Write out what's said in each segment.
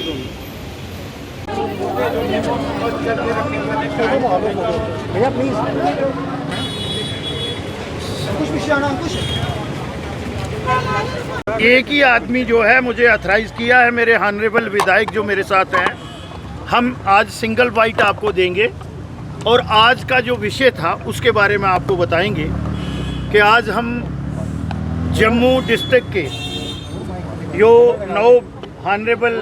भैया प्लीज कुछ पीछे आना कुछ। एक ही आदमी जो है मुझे अथराइज किया है, मेरे ऑनरेबल विधायक जो मेरे साथ हैं। हम आज सिंगल बाइट आपको देंगे और आज का जो विषय था उसके बारे में आपको बताएंगे कि आज हम जम्मू डिस्ट्रिक्ट के जो 9 ऑनरेबल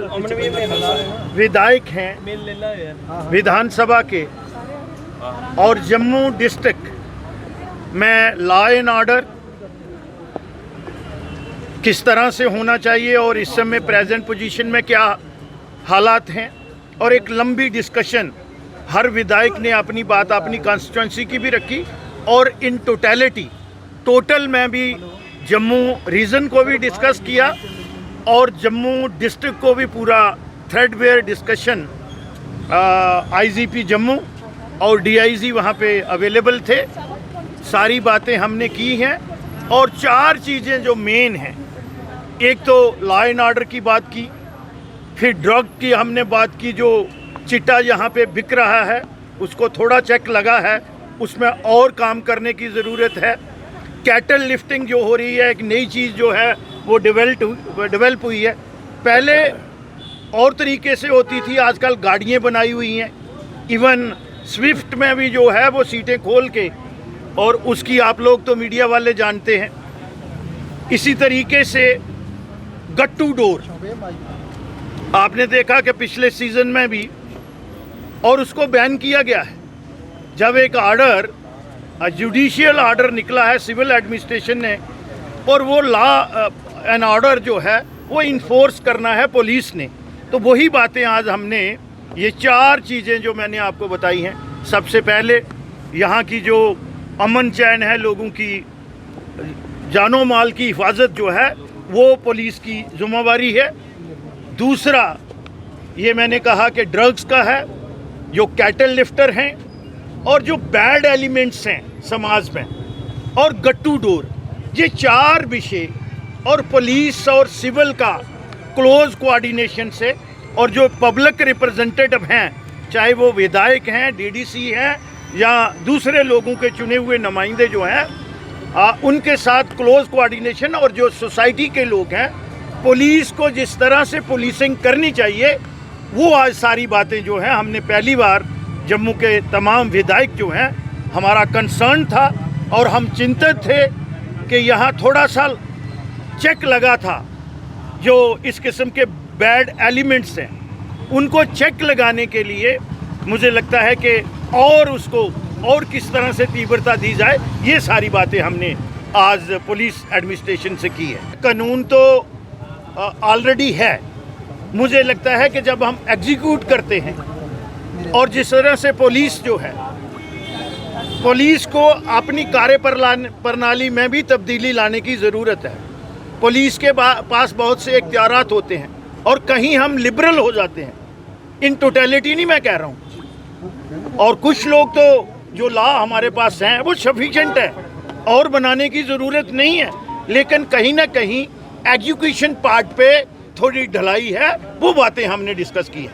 विधायक हैं विधानसभा के, और जम्मू डिस्ट्रिक्ट में लॉ एंड ऑर्डर किस तरह से होना चाहिए और इस समय प्रेजेंट पोजीशन में क्या हालात हैं, और एक लंबी डिस्कशन हर विधायक ने अपनी बात अपनी कॉन्स्टिट्यूंसी की भी रखी, और इन टोटल में भी जम्मू रीजन को भी डिस्कस किया और जम्मू डिस्ट्रिक्ट को भी पूरा थ्रेडवेयर डिस्कशन। आईजीपी जम्मू और डीआईजी वहाँ पे अवेलेबल थे। सारी बातें हमने की हैं और 4 चीज़ें जो मेन हैं, एक तो लॉ एंड ऑर्डर की बात की, फिर ड्रग की हमने बात की, जो चिट्टा यहाँ पे बिक रहा है उसको थोड़ा चेक लगा है, उसमें और काम करने की ज़रूरत है। कैटल लिफ्टिंग जो हो रही है, एक नई चीज़ जो है वो डेवलप हुई है। पहले और तरीके से होती थी, आजकल गाड़ियाँ बनाई हुई हैं, इवन स्विफ्ट में भी जो है वो सीटें खोल के, और उसकी आप लोग तो मीडिया वाले जानते हैं। इसी तरीके से गट्टू डोर आपने देखा कि पिछले सीज़न में भी, और उसको बैन किया गया है। जब एक ऑर्डर जुडिशियल ऑर्डर निकला है सिविल एडमिनिस्ट्रेशन ने, और वो लॉ एंड ऑर्डर जो है वो इन्फोर्स करना है पुलिस ने, तो वही बातें आज हमने ये 4 चीज़ें जो मैंने आपको बताई हैं। सबसे पहले यहाँ की जो अमन चैन है, लोगों की जानो माल की हिफाजत जो है वो पुलिस की जिम्मेवारी है। दूसरा ये मैंने कहा कि ड्रग्स का है, जो कैटल लिफ्टर हैं और जो बैड एलिमेंट्स हैं समाज में, और गट्टू डोर, ये 4 विषय, और पुलिस और सिविल का क्लोज कोऑर्डिनेशन से, और जो पब्लिक रिप्रेजेंटेटिव हैं, चाहे वो विधायक हैं, डीडीसी हैं या दूसरे लोगों के चुने हुए नुमाइंदे जो हैं, उनके साथ क्लोज कोऑर्डिनेशन, और जो सोसाइटी के लोग हैं, पुलिस को जिस तरह से पुलिसिंग करनी चाहिए, वो आज सारी बातें जो हैं हमने पहली बार जम्मू के तमाम विधायक जो हैं, हमारा कंसर्न था और हम चिंतित थे कि यहाँ थोड़ा सा चेक लगा था। जो इस किस्म के बैड एलिमेंट्स हैं उनको चेक लगाने के लिए मुझे लगता है कि और उसको और किस तरह से तीव्रता दी जाए, ये सारी बातें हमने आज पुलिस एडमिनिस्ट्रेशन से की है। कानून तो ऑलरेडी है, मुझे लगता है कि जब हम एग्जीक्यूट करते हैं, और जिस तरह से पुलिस जो है, पुलिस को अपनी कार्य प्रणाली में भी तब्दीली लाने की ज़रूरत है। पुलिस के पास बहुत से इख्तियारात होते हैं और कहीं हम लिबरल हो जाते हैं, इन टोटलिटी नहीं मैं कह रहा हूँ, और कुछ लोग तो जो लॉ हमारे पास हैं वो सफिशिएंट है और बनाने की ज़रूरत नहीं है, लेकिन कहीं ना कहीं एजुकेशन पार्ट पे थोड़ी ढलाई है, वो बातें हमने डिस्कस की है।